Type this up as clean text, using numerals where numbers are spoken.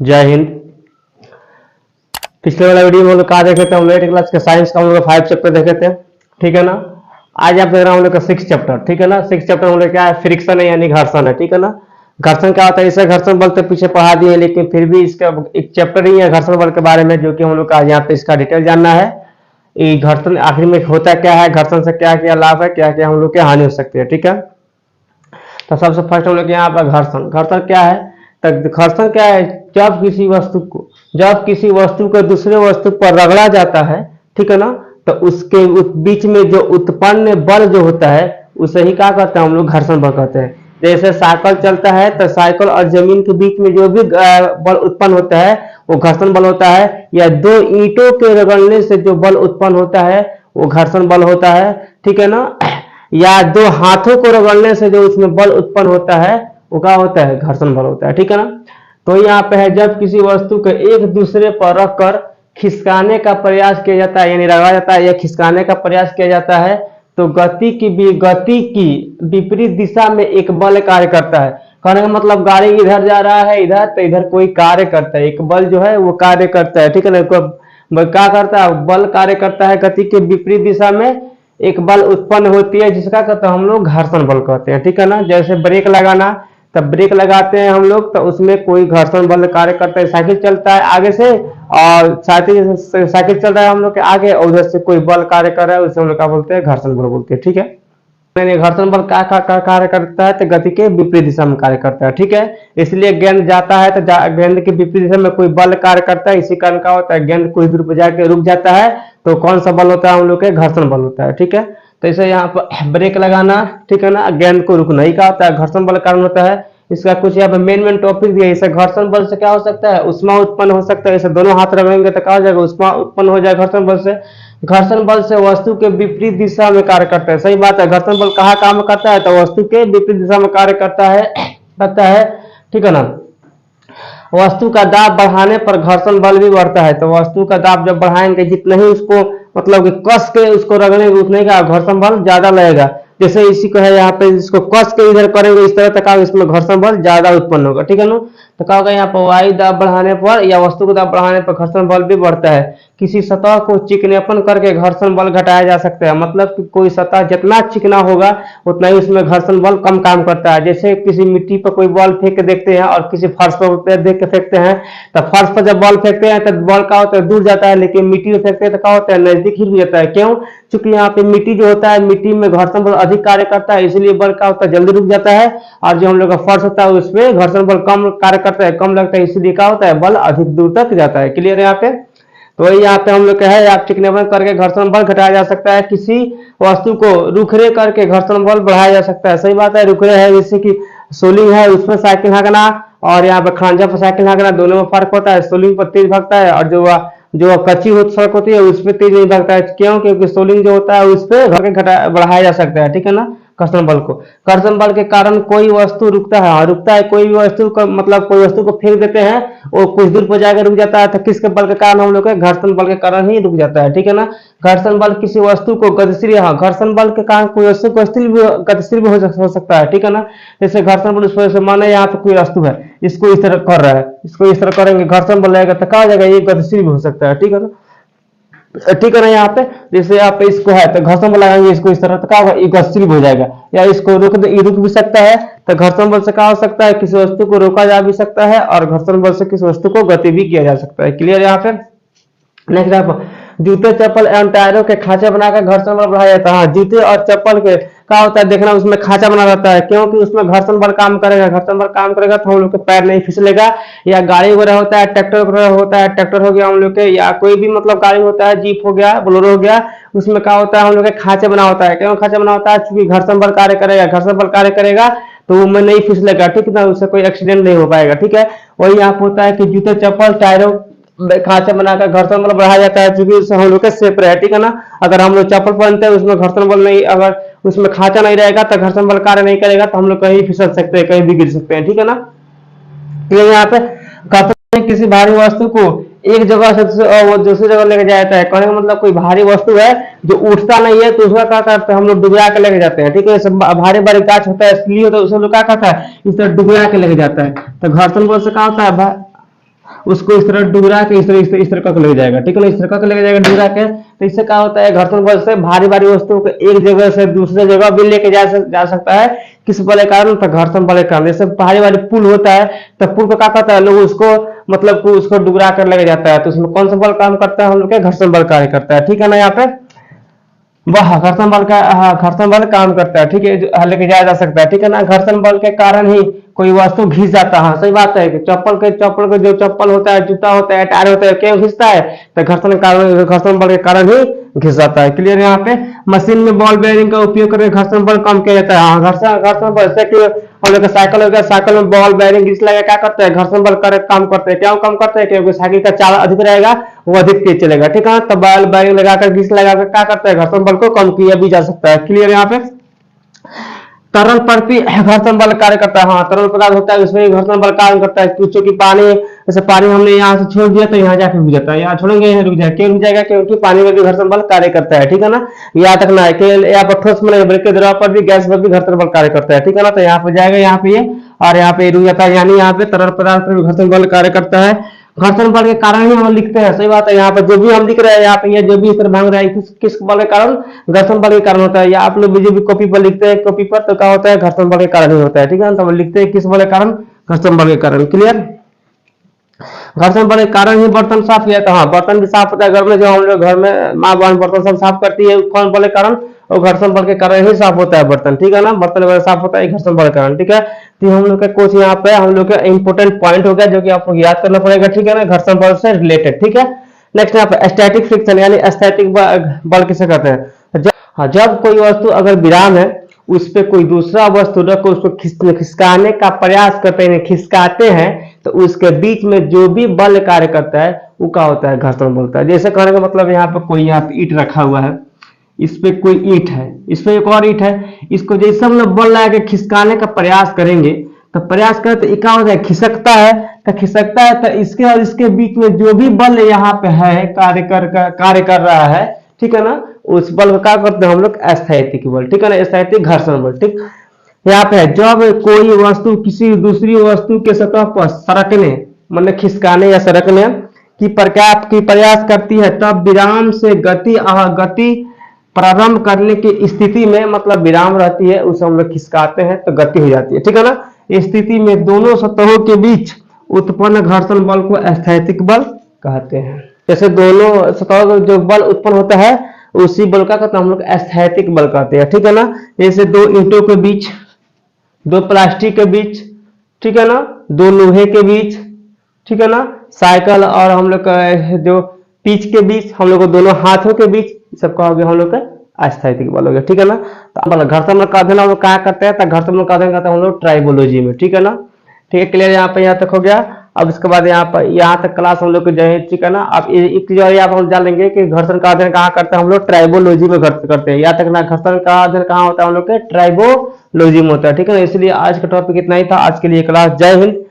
जय हिंद। पिछले वाला वीडियो में हम लोग कहा देखे थे, हम लोग 8 क्लास के साइंस का हम लोग 5 चैप्टर देखे थे, ठीक है ना। आज आप देख रहे हैं हम लोग का 6 चैप्टर, ठीक है ना। 6 चैप्टर हम लोग क्या है, फ्रिक्शन है यानी घर्षण है, ठीक है ना। घर्षण क्या होता है, इसे घर्षण बल तो पीछे पढ़ा दिए, लेकिन फिर भी इसका एक चैप्टर ही है घर्षण बल के बारे में, जो कि हम लोग का यहाँ पे इसका डिटेल जानना है। ये घर्षण आखिर में होता क्या है, घर्षण से क्या क्या लाभ है, क्या क्या हम लोग के हानि हो सकती है, ठीक है। तो सबसे फर्स्ट हम लोग यहाँ पर घर्षण, घर्षण क्या है, तो घर्षण क्या है, जब किसी वस्तु को दूसरे वस्तु पर रगड़ा जाता है, ठीक है ना, तो उसके बीच में जो उत्पन्न बल जो होता है उसे ही क्या कहते हैं हम लोग, घर्षण बल कहते हैं। जैसे साइकिल चलता है तो साइकिल और जमीन के बीच में जो भी बल उत्पन्न होता है वो घर्षण बल होता है, या दो ईंटों के रगड़ने से जो बल उत्पन्न होता है वो घर्षण बल होता है, ठीक है ना। या दो हाथों को रगड़ने से जो उसमें बल उत्पन्न होता है वो क्या होता है, घर्षण बल होता है, ठीक है ना। तो यहाँ पे है, जब किसी वस्तु को एक दूसरे पर रखकर खिसकाने का प्रयास किया जाता है, यानी रगड़ा जाता है या खिसकाने का प्रयास किया जाता है, तो गति की विपरीत दिशा में एक बल कार्य करता है। कहने का मतलब गाड़ी इधर जा रहा है इधर, तो इधर कोई कार्य करता है, एक बल जो है वो कार्य करता है, ठीक है ना। क्या करता है, बल कार्य करता है गति के विपरीत दिशा में, एक बल उत्पन्न होती है जिसका कहते हैं हम लोग घर्षण बल कहते हैं, ठीक है ना। जैसे ब्रेक लगाना, तब ब्रेक लगाते हैं हम लोग तो उसमें कोई घर्षण बल कार्य करता है। साइकिल चलता है आगे से, और साइकिल चल रहा है हम लोग के आगे, और उधर से कोई बल कार्य कर रहा है, उसे हम लोग क्या बोलते हैं, घर्षण बल बोलते हैं, ठीक है। मैंने घर्षण बल क्या कार्य करता है, तो गति के विपरीत दिशा में कार्य करता है, ठीक है। इसलिए गेंद जाता है तो गेंद के विपरीत दिशा में कोई बल कार्य करता है, इसी कारण क्या होता है, गेंद कुछ दूर पर जाके रुक जाता है, तो कौन सा बल होता है हम लोग के, घर्षण बल होता है, ठीक है। तो इसे यहाँ पर ब्रेक लगाना, ठीक है ना, गेंद को रुकना ही क्या होता है, घर्षण बल कारण होता है। इसका कुछ यहाँ पे मेन टॉपिक दिया है। इसे घर्षण बल से क्या हो सकता है, उष्मा उत्पन्न हो सकता है। इसे दोनों हाथ रगड़ेंगे तो क्या हो जाएगा, उष्मा उत्पन्न हो जाएगा घर्षण बल से। घर्षण बल से वस्तु के विपरीत दिशा में कार्य करता है, सही बात है। घर्षण बल कहाँ काम करता है, तो वस्तु के विपरीत दिशा में कार्य करता है, ठीक है ना। वस्तु का दाब बढ़ाने पर घर्षण बल भी बढ़ता है, तो वस्तु का दाब जब बढ़ाएंगे, जितने ही उसको मतलब कि कस के उसको रगड़ेंगे उतने का घर्षण बल ज्यादा लगेगा। जैसे इसी को है यहाँ पे, इसको कस के इधर करेंगे इस तरह तक इसमें घर्षण बल ज्यादा उत्पन्न होगा, ठीक है ना। तो क्या होगा, यहाँ पर वायु दाब बढ़ाने पर या वस्तु का दाब बढ़ाने पर घर्षण बल भी बढ़ता है। किसी सतह को चिकनेपन करके घर्षण बल घटाया जा सकता है, मतलब कि कोई सतह जितना चिकना होगा उतना ही उसमें घर्षण बल कम काम करता है। जैसे किसी मिट्टी पर कोई बॉल फेंक के देखते हैं और किसी फर्श पर देख के फेंकते हैं, तो फर्श पर जब बॉल फेंकते हैं तो बॉल का होता है दूर जाता है, लेकिन मिट्टी में फेंकते हैं तो क्या होता है, नजदीक ही जाता है। क्यों, चूंकि यहाँ पे मिट्टी जो होता है, मिट्टी में घर्षण बल अधिक कार्य करता है, इसलिए बल का होता है जल्दी रुक जाता है। और जो हम लोग का फर्श होता है उसमें घर्षण बल कम कार्य करता है, कम लगता है, इसलिए क्या होता है, बल अधिक दूर तक जाता है। क्लियर है यहाँ पे। तो वही यहाँ पे हम लोग है, आप चिकनेपन करके घर्षण बल घटाया जा सकता है। किसी वस्तु को रुखरे करके घर्षण बल बढ़ाया जा सकता है, सही बात है। रुखरे है जैसे कि सोलिंग है, उसमें साइकिल हाँकना, और यहाँ पे खड़ंजा पर साइकिल हाँकना, दोनों में फर्क होता है। सोलिंग पर तेज भागता है, और जो कच्ची सड़क होती है उस पर तेज नहीं भागता है। क्यों, क्योंकि सोलिंग जो होता है उस पर बढ़ाया जा सकता है, ठीक है ना, घर्षण बल को। घर्षण बल के कारण कोई वस्तु रुकता है, हाँ रुकता है। कोई भी वस्तु को मतलब कोई वस्तु को फेंक देते हैं, वो कुछ दूर पर जाकर रुक जाता है, तो किसके बल के कारण, हम लोग के घर्षण बल के कारण ही रुक जाता है, ठीक है ना। घर्षण बल किसी वस्तु को गतिशील, हाँ घर्षण बल के कारण कोई वस्तु गतिशील भी हो सकता है, ठीक है ना। जैसे घर्षण बल उस वजह से, माने यहाँ पे कोई वस्तु है, इसको इस तरह कर रहा है, इसको इस तरह करेंगे, घर्षण बल लगेगा तो क्या हो जाएगा, ये गतिशील भी हो सकता है, ठीक है ना, ठीक है ना। यहाँ पे जैसे यहाँ पे इसको है तो घर्षण बल लगाएंगे इसको इस तरह, तो क्या होगा, ये गतिशील हो जाएगा। या इसको रुक भी सकता है, तो घर्षण बल से क्या हो सकता है, किसी वस्तु को रोका जा भी सकता है, और घर्षण बल से किसी वस्तु को गति भी किया जा सकता है। क्लियर यहाँ पे। नेक्स्ट आप, जूते चप्पल एवं टायरों के खांचे बनाकर घर्षण बल बढ़ाया जाता है। हाँ, जूते और चप्पल के क्या होता है, देखना उसमें खांचा बना रहता है, क्योंकि उसमें घर्षण बल काम करेगा। घर्षण बल काम करेगा तो हम लोग के पैर नहीं फिसलेगा। या गाड़ी वगैरह होता है, ट्रैक्टर वगैरह होता है, ट्रैक्टर हो गया हम लोग के, या कोई भी मतलब गाड़ी होता है, जीप हो गया, बोलेरो हो गया, उसमें क्या होता है, हम लोग के खांचे बना होता है। क्यों खांचा बना होता है, चूंकि घर्षण बल कार्य करेगा, घर्षण बल कार्य करेगा तो वो में नहीं फिसलेगा, ठीक है ना, उससे कोई एक्सीडेंट नहीं हो पाएगा, ठीक है। वही यहाँ पे होता है कि जूते चप्पल टायरों खांचा बनाकर घर्षण बल बढ़ाया जाता है, क्योंकि उससे हम लोग के सेफ रहे, ठीक है ना। अगर हम लोग चप्पल पहनते हैं उसमें घर्षण बल नहीं, अगर उसमें खांचा नहीं रहेगा तो घर्षण बल कार्य नहीं करेगा, तो हम लोग कहीं फिसल सकते हैं, कहीं भी गिर सकते हैं, ठीक है ना। तो यहाँ पे घर्षण किसी भारी वस्तु को एक जगह से वो दूसरी जगह लेके जाता है। कहने का मतलब कोई भारी वस्तु है जो उठता नहीं है, तो उसका क्या करते हैं हम लोग, डुबरा के लेके जाते हैं, ठीक है। भारी भारी गाछ होता है, इसलिए होता है, उसमें लोग क्या करता है, इस तरह डुबरा के लेके जाता है। तो घर्षण बल से क्या होता है, उसको इस तरह डुरा के इस तरह करके लेके जाएगा, ठीक है ना, इस तरह करके लेके जाएगा डुरा के। तो इससे क्या होता है, घर्षण बल से भारी भारी वस्तुओं को एक जगह से दूसरे जगह भी लेके जा सकता है। किस बल के कारण, तो घर्षण बल के कारण। जैसे भारी भारी पुल होता है, तो पुल को क्या करता है, लोग उसको मतलब उसको डुरा कर लेके जाता है, तो उसमें कौन सा बल काम करता है, हम लोग के घर्षण बल कार्य करता है, ठीक है ना। यहाँ पे वह घर्षण बल का, हाँ, घर्षण बल काम करता है, ठीक है, लेके जाया जा सकता है, ठीक है ना। घर्षण बल के कारण ही कोई वस्तु घिस जाता है। हाँ, सही बात है कि चप्पल के जो चप्पल होता है, जूता होता है, टायर होता है, क्यों घिसता है, तो घर्षण बल के कारण ही घिस जाता है। क्लियर है। यहाँ पे मशीन में बॉल बेयरिंग का उपयोग करके घर्षण बल कम किया जाता है। हाँ, घर्षण बल से हम लोग साइकिल हो गया, साइकिल में बॉल बेयरिंग घिस लगा, क्या करते हैं, घर्षण बल कर काम करते हैं। क्यों कम करते हैं, क्योंकि साइकिल का चाल अधिक रहेगा, वो अधिक तेज चलेगा, ठीक है। तो बॉल बेयरिंग लगाकर घिस लगाकर क्या करते हैं, घर्षण बल को कम किया भी जा सकता है। क्लियर यहाँ पे। तरल पर भी घर्षण बल कार्य करता है। हाँ, तरल पदार्थ होता है, उसमें घर्षण बल कार्य करता है, क्योंकि पानी, जैसे पानी हमने यहाँ से छोड़ दिया तो यहाँ जाके रुक जाता है, यहाँ छोड़ेंगे यहाँ रुक जाएगा, क्यों रुक जाएगा, क्योंकि पानी में भी घर्षण बल कार्य करता है, ठीक है ना। याद रखना है कि यहाँ पर ठोस में ब्रेक के द्रव पर भी, गैस पर भी घर्षण बल कार्य करता है, ठीक है ना। तो यहाँ पे जाएगा, यहाँ पे ये, और यहाँ पे रुक जाता है, यानी यहाँ पे तरल पदार्थ पर भी घर्षण बल कार्य करता है। घर्षण बल के कारण ही हम लिखते हैं, सही बात है। यहाँ पर जो भी हम लिख रहे हैं, यहाँ पे ये जो भी इस तरह भाग रहा है, किस बल के कारण, घर्षण बल के कारण होता है। या आप लोग जो भी कॉपी पर लिखते हैं, कॉपी पर, तो क्या होता है, घर्षण बल के कारण ही होता है, ठीक है ना। तो हम लिखते हैं किस बल के कारण, घर्षण बल के कारण। क्लियर। घर्षण बल के कारण ही बर्तन साफ किया था। हाँ, बर्तन भी साफ होता है घर में, जो हम लोग घर में माँ बहन बर्तन सब साफ करती है, कौन बल के कारण, और घर्षण बल के कारण ही साफ होता है बर्तन, ठीक है ना। बर्तन वगैरह साफ होता है घर्षण बल के कारण, ठीक है। तो हम लोग का कुछ यहाँ पे हम लोग का इंपोर्टेंट पॉइंट हो गया, जो कि आपको याद करना पड़ेगा, ठीक है ना, घर्षण बल से रिलेटेड, ठीक है। नेक्स्ट यहाँ पे स्टैटिक फ्रिक्शन, यानी स्टैटिक बल किसे कहते हैं। हाँ, जब कोई वस्तु अगर विराम है, उस पे कोई दूसरा वस्तु रख उसको खिसकाने का प्रयास करते हैं, खिसकाते हैं, तो उसके बीच में जो भी बल कार्य करता है वो क्या होता है, घर्षण बल होता है। जैसे कहने का मतलब, यहाँ पे कोई यहाँ पे ईंट रखा हुआ है, इस पे कोई ईंट है, इस पे एक और ईंट है, इसको जैसे हम लोग बल लगा के खिसकाने का प्रयास करेंगे, तो प्रयास करें तो क्या होता है, खिसकता है, तो खिसकता है, तो इसके और इसके बीच में जो भी बल यहाँ पे है कार्य कर रहा है, ठीक है ना, उस बल को क्या करते हैं हम लोग, स्थैतिक बल, ठीक है ना, स्थैतिक घर्षण बल, ठीक। यहाँ पे जब कोई वस्तु किसी दूसरी वस्तु के सतह पर सरकने, मतलब खिसकाने या सरकने की प्रयास करती है, तब विराम से गति प्रारंभ करने की स्थिति में, मतलब विराम रहती है, उसे हम लोग खिसकाते हैं तो गति हो जाती है, ठीक है ना। इस स्थिति में दोनों सतहों के बीच उत्पन्न घर्षण बल को स्थैतिक बल कहते हैं। जैसे दोनों सतहों का जो बल उत्पन्न होता है, उसी बल का कहते हैं हम लोग स्थैतिक बल कहते हैं, ठीक है ना। जैसे दो ईंटों के बीच, दो प्लास्टिक के बीच, ठीक है ना, दो लोहे के बीच, ठीक है ना, साइकिल और हम लोग का जो पिच के बीच, हम लोग को दोनों हाथों के बीच, सब का हो गया हम लोग का स्थैतिक बल हो गया, ठीक है ना। तो घर्षण बल का अध्ययन हम लोग क्या करते हैं, तो घर्षण बल का अध्ययन करते हैं हम लोग ट्राइबोलॉजी में, ठीक है ना। ठीक है, क्लियर। यहाँ पे यहाँ तक हो गया। अब इसके बाद यहाँ पर यहाँ तक क्लास हम लोग जो है, ठीक है ना। अब एक चीज और यहाँ पर हम जान लेंगे कि घर्षण का अध्ययन कहाँ करते हैं हम लोग, ट्राइबोलॉजी में करते हैं। यहाँ तक ना, घर्षण का अध्ययन कहाँ होता है हम लोग के, ट्राइबोलॉजी में होता है, ठीक है ना। इसलिए आज का टॉपिक इतना ही था। आज के लिए क्लास, जय हिंद।